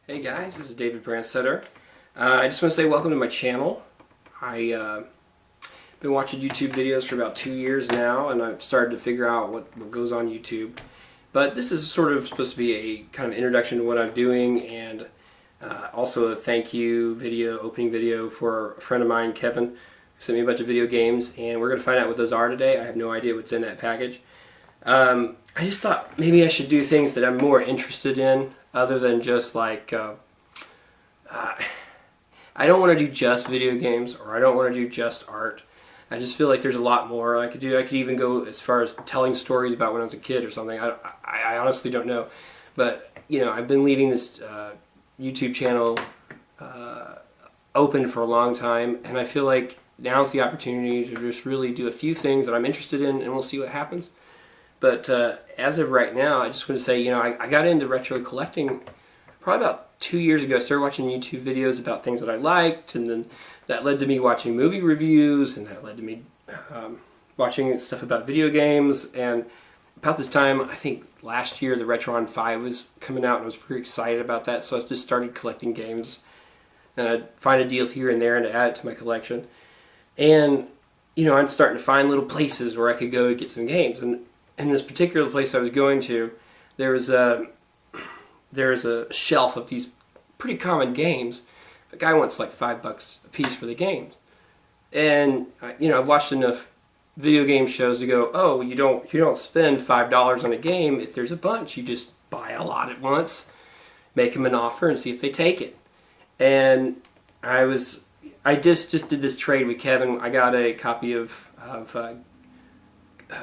Hey guys, this is David Brandsetter. I just want to say welcome to my channel. I've been watching YouTube videos for about 2 years now, and I've started to figure out what goes on YouTube. But this is sort of supposed to be a kind of introduction to what I'm doing, and also a thank you video, opening video for a friend of mine, Kevin, who sent me a bunch of video games, and we're going to find out what those are today. I have no idea what's in that package. I just thought maybe I should do things that I'm more interested in, other than just like, I don't want to do just video games, or I don't want to do just art. I just feel like there's a lot more I could do. I could even go as far as telling stories about when I was a kid or something. I honestly don't know. But, you know, I've been leaving this YouTube channel open for a long time, and I feel like now's the opportunity to just really do a few things that I'm interested in, and we'll see what happens. But as of right now, I just want to say, you know, I got into retro collecting probably about 2 years ago. I started watching YouTube videos about things that I liked, and then that led to me watching movie reviews, and that led to me watching stuff about video games. And about this time, I think last year, the Retron 5 was coming out, and I was very excited about that. So I just started collecting games, and I'd find a deal here and there and add it to my collection. And, you know, I'm starting to find little places where I could go to get some games. And in this particular place I was going to, there was a shelf of these pretty common games. The guy wants like $5 a piece for the games. And you know, I've watched enough video game shows to go, oh, you don't spend $5 on a game if there's a bunch. You just buy a lot at once, make them an offer, and see if they take it. And I just did this trade with Kevin. I got a copy of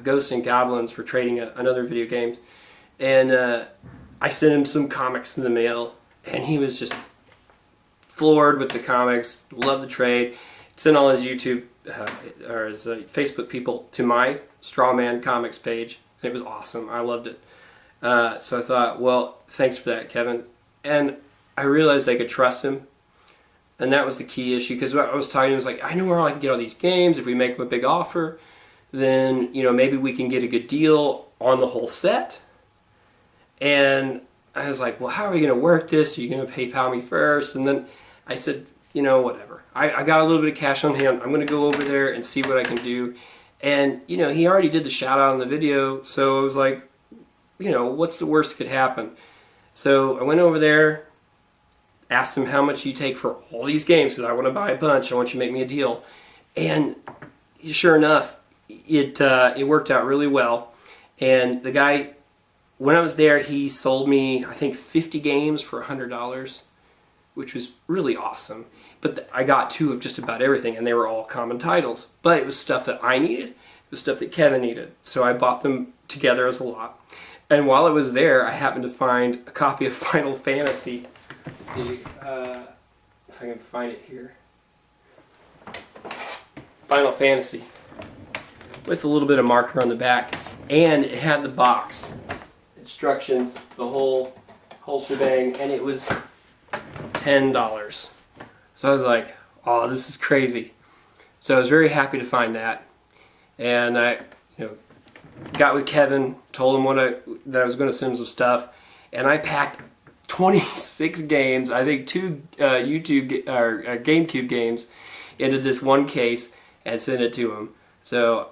Ghosts and Goblins for trading another video game, and I sent him some comics in the mail, and he was just floored with the comics, loved the trade, sent all his YouTube or his Facebook people to my Strawman Comics page, and it was awesome. I loved it. So I thought, well, thanks for that, Kevin. And I realized I could trust him, and that was the key issue, because what I was telling him was like, I know where I can get all these games. If we make him a big offer, then, you know, maybe we can get a good deal on the whole set. And I was like, well, how are we going to work this? Are you going to PayPal me first? And then I said, you know, whatever. I got a little bit of cash on hand. I'm going to go over there and see what I can do. And, you know, he already did the shout out on the video. So I was like, you know, what's the worst that could happen? So I went over there, asked him how much you take for all these games, because I want to buy a bunch. I want you to make me a deal. And sure enough, it worked out really well. And the guy, when I was there, he sold me, I think, 50 games for $100, which was really awesome. But I got 2 of just about everything, and they were all common titles. But it was stuff that I needed. It was stuff that Kevin needed. So I bought them together as a lot. And while I was there, I happened to find a copy of Final Fantasy. Let's see if I can find it here. Final Fantasy, with a little bit of marker on the back, and it had the box instructions, the whole shebang, and it was $10. So I was like, oh, this is crazy. So I was very happy to find that, and I, you know, got with Kevin, told him that I was going to send him some stuff, and I packed 26 games, I think 2 GameCube games, into this one case and sent it to him. So,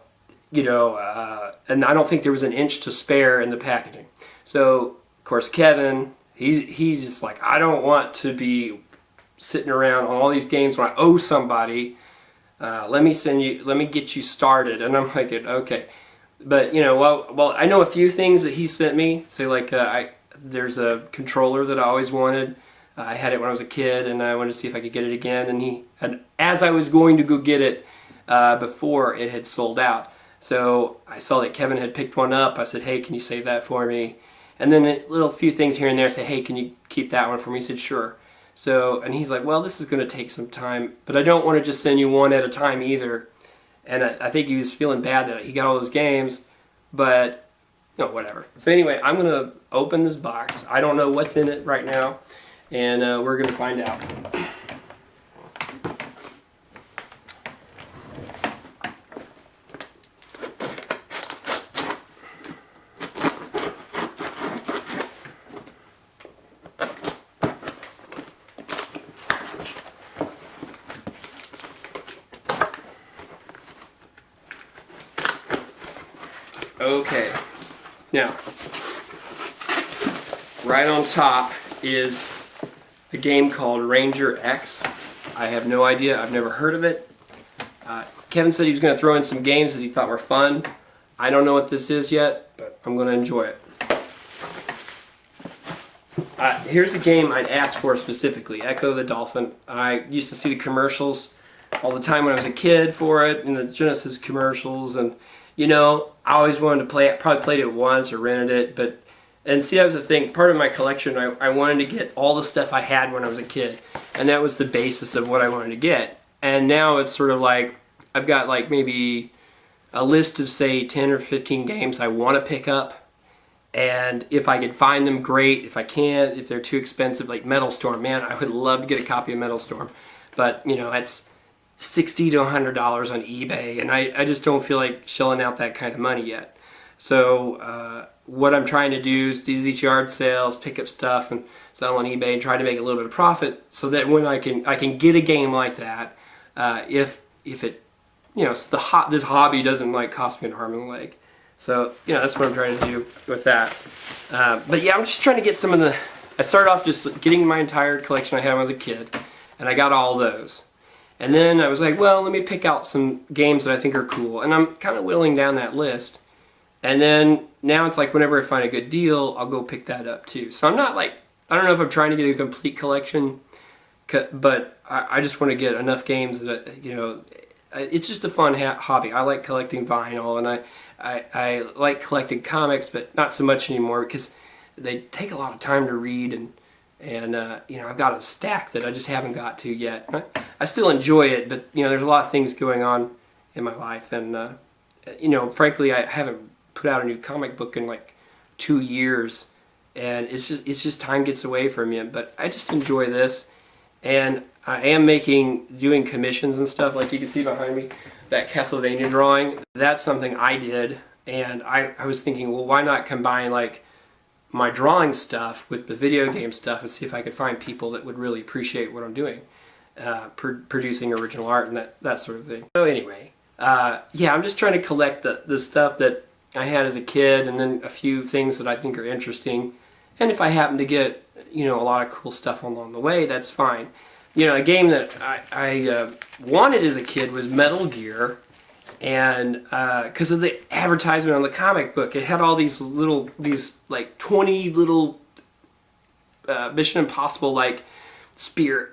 you know, and I don't think there was an inch to spare in the packaging. So, of course, Kevin, he's just like, I don't want to be sitting around on all these games when I owe somebody. Let me get you started. And I'm like, okay. But, you know, well, I know a few things that he sent me. Say, like, there's a controller that I always wanted. I had it when I was a kid, and I wanted to see if I could get it again. And as I was going to go get it, before it had sold out. So I saw that Kevin had picked one up. I said, hey, can you save that for me? And then a little few things here and there. I said, hey, can you keep that one for me? He said, sure. So, and he's like, well, this is going to take some time, but I don't want to just send you one at a time either. And I think he was feeling bad that he got all those games, but, you know, whatever. So anyway, I'm going to open this box. I don't know what's in it right now, and we're going to find out. Okay, now, right on top is a game called Ranger X. I have no idea, I've never heard of it. Kevin said he was going to throw in some games that he thought were fun. I don't know what this is yet, but I'm going to enjoy it. Here's a game I'd asked for specifically, Ecco the Dolphin. I used to see the commercials all the time when I was a kid for it, in the Genesis commercials, and you know, I always wanted to play it. Probably played it once or rented it, and see, that was the thing. Part of my collection, I wanted to get all the stuff I had when I was a kid, and that was the basis of what I wanted to get. And now it's sort of like, I've got like maybe a list of say 10 or 15 games I want to pick up. And if I could find them, great. If I can't, if they're too expensive, like Metal Storm, man, I would love to get a copy of Metal Storm. But, you know, it's $60 to $100 on eBay, and I just don't feel like shelling out that kind of money yet. So what I'm trying to do is do these yard sales, pick up stuff, and sell on eBay, and try to make a little bit of profit, so that when I can get a game like that, if it, you know, this hobby doesn't like cost me an arm and a leg. So, you know, that's what I'm trying to do with that. But yeah, I'm just trying to get some of the... I started off just getting my entire collection I had when I was a kid, and I got all those. And then I was like, well, let me pick out some games that I think are cool. And I'm kind of whittling down that list. And then now it's like whenever I find a good deal, I'll go pick that up too. So I'm not like... I don't know if I'm trying to get a complete collection, but I just want to get enough games that, you know... It's just a fun hobby. I like collecting vinyl, and I like collecting comics, but not so much anymore because they take a lot of time to read, and you know, I've got a stack that I just haven't got to yet. I still enjoy it, but you know, there's a lot of things going on in my life, and you know, frankly, I haven't put out a new comic book in like 2 years, and it's just time gets away from you. But I just enjoy this, and I am doing commissions and stuff, like you can see behind me, that Castlevania drawing. That's something I did, and I was thinking, well, why not combine like my drawing stuff with the video game stuff and see if I could find people that would really appreciate what I'm doing, producing original art and that sort of thing. So anyway, yeah, I'm just trying to collect the stuff that I had as a kid, and then a few things that I think are interesting. And if I happen to get, you know, a lot of cool stuff along the way, that's fine. You know, a game that I wanted as a kid was Metal Gear, and because of the advertisement on the comic book, it had all these like 20 little Mission Impossible like spy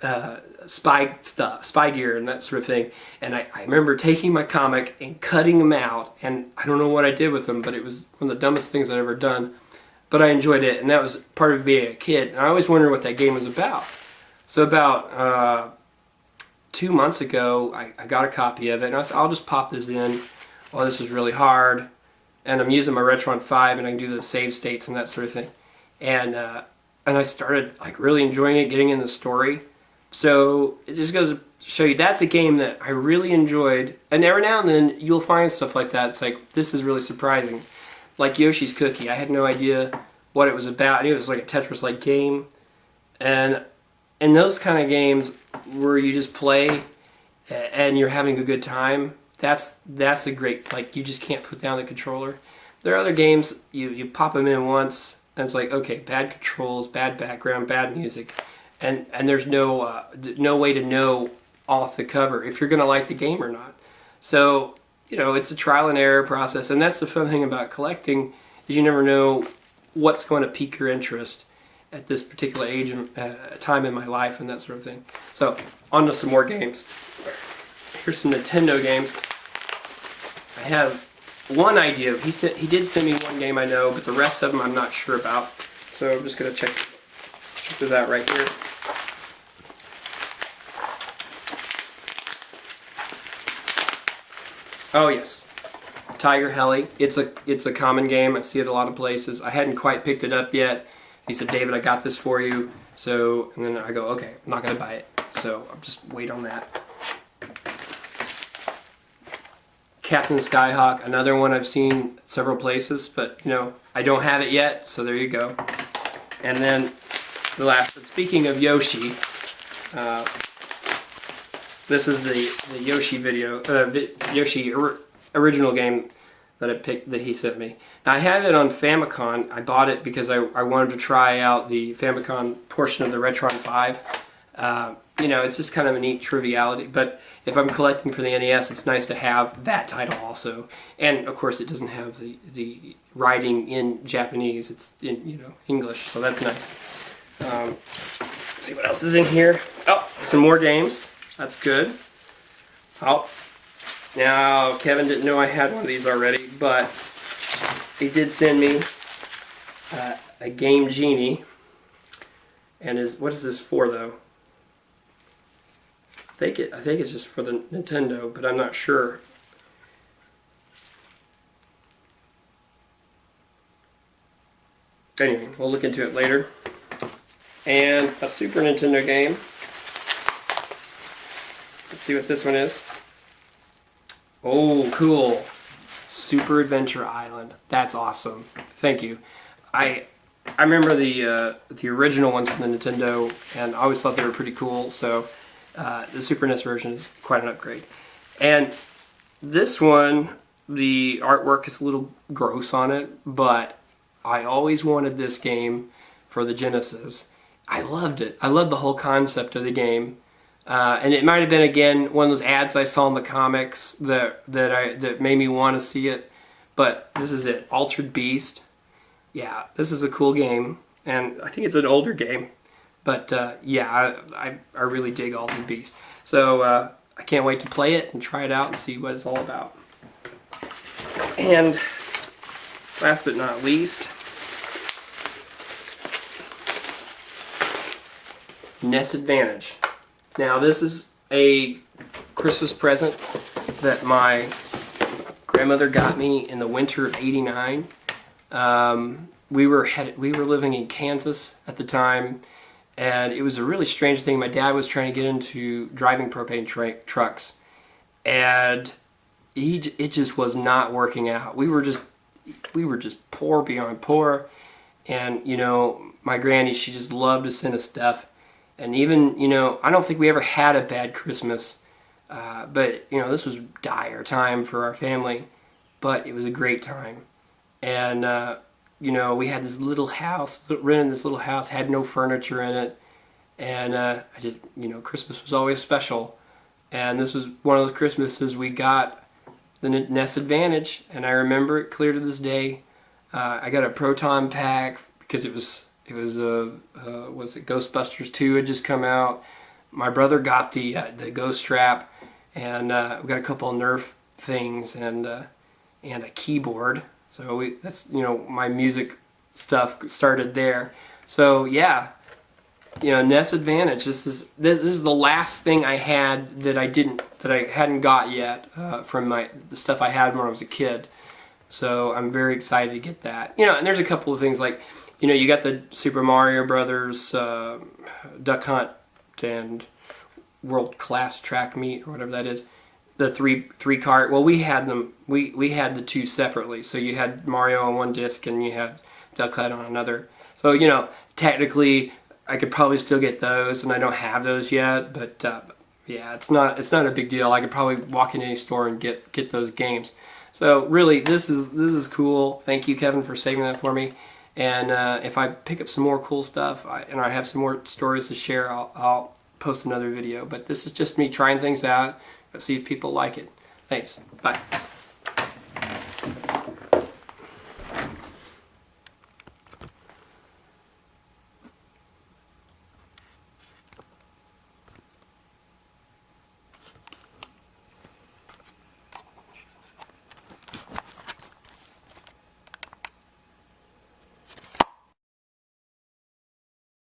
gear and that sort of thing. And I remember taking my comic and cutting them out, and I don't know what I did with them, but it was one of the dumbest things I'd ever done. But I enjoyed it, and that was part of being a kid. And I always wondered what that game was about. So about 2 months ago, I got a copy of it, and I said, I'll just pop this in. Oh, this is really hard. And I'm using my Retron 5, and I can do the save states and that sort of thing. And I started like really enjoying it, getting in the story. So it just goes to show you, that's a game that I really enjoyed. And every now and then, you'll find stuff like that. It's like, this is really surprising. Like Yoshi's Cookie. I had no idea what it was about. It was like a Tetris-like game. And those kind of games where you just play and you're having a good time, that's a great, like, you just can't put down the controller. There are other games, you pop them in once, and it's like, okay, bad controls, bad background, bad music, and there's no way to know off the cover if you're going to like the game or not. So, you know, it's a trial and error process, and that's the fun thing about collecting, is you never know what's going to pique your interest at this particular age and time in my life and that sort of thing. So, on to some more games. Here's some Nintendo games. I have one idea. He did send me one game I know, but the rest of them I'm not sure about. So I'm just going to check this out right here. Oh yes, Tiger Heli. It's a common game. I see it a lot of places. I hadn't quite picked it up yet. He said, David, I got this for you. So, and then I go, okay, I'm not going to buy it. So I'll just wait on that. Captain Skyhawk, another one I've seen several places, but you know, I don't have it yet, so there you go. And then the last, but speaking of Yoshi, this is the Yoshi video, Yoshi original game that he sent me. Now, I had it on Famicom. I bought it because I wanted to try out the Famicom portion of the Retron 5. You know, it's just kind of a neat triviality, but if I'm collecting for the NES, it's nice to have that title also. And of course, it doesn't have the writing in Japanese; it's in, you know, English, so that's nice. Let's see what else is in here. Oh, some more games. That's good. Oh, now Kevin didn't know I had one of these already, but he did send me a Game Genie. And what is this for, though? I think it's just for the Nintendo, but I'm not sure. Anyway, we'll look into it later. And a Super Nintendo game. Let's see what this one is. Oh, cool. Super Adventure Island. That's awesome. Thank you. I remember the original ones from the Nintendo, and I always thought they were pretty cool, so the Super NES version is quite an upgrade. And this one, the artwork is a little gross on it, but I always wanted this game for the Genesis. I loved it. I loved the whole concept of the game. And it might have been, again, one of those ads I saw in the comics that made me want to see it. But this is it. Altered Beast. Yeah, this is a cool game. And I think it's an older game. But yeah, I really dig Altered Beast. So I can't wait to play it and try it out and see what it's all about. And last but not least, NES Advantage. Now this is a Christmas present that my grandmother got me in the winter of '89. We were living in Kansas at the time, and it was a really strange thing. My dad was trying to get into driving propane trucks, and it just was not working out. We were just poor beyond poor, and you know, my granny, she just loved to send us stuff. And even, you know, I don't think we ever had a bad Christmas, but, you know, this was dire time for our family, but it was a great time. And, you know, we had this little house, rented this little house, had no furniture in it, and you know, Christmas was always special. And this was one of those Christmases we got the NES Advantage, and I remember it clear to this day. I got a Proton pack because it was Ghostbusters 2 had just come out. My brother got the Ghost Trap, and we got a couple of Nerf things and a keyboard. So that's, you know, my music stuff started there. So yeah, you know, NES Advantage. This is the last thing I had that I hadn't got yet from the stuff I had when I was a kid. So I'm very excited to get that. You know, and there's a couple of things like, you know, you got the Super Mario Brothers, Duck Hunt, and World Class Track Meet, or whatever that is. The three cart. Well, we had them. We had the two separately. So you had Mario on one disc, and you had Duck Hunt on another. So, you know, technically, I could probably still get those, and I don't have those yet. But yeah, it's not a big deal. I could probably walk in any store and get those games. So really, this is cool. Thank you, Kevin, for saving that for me. And if I pick up some more cool stuff and I have some more stories to share, I'll post another video. But this is just me trying things out. Let's see if people like it. Thanks. Bye.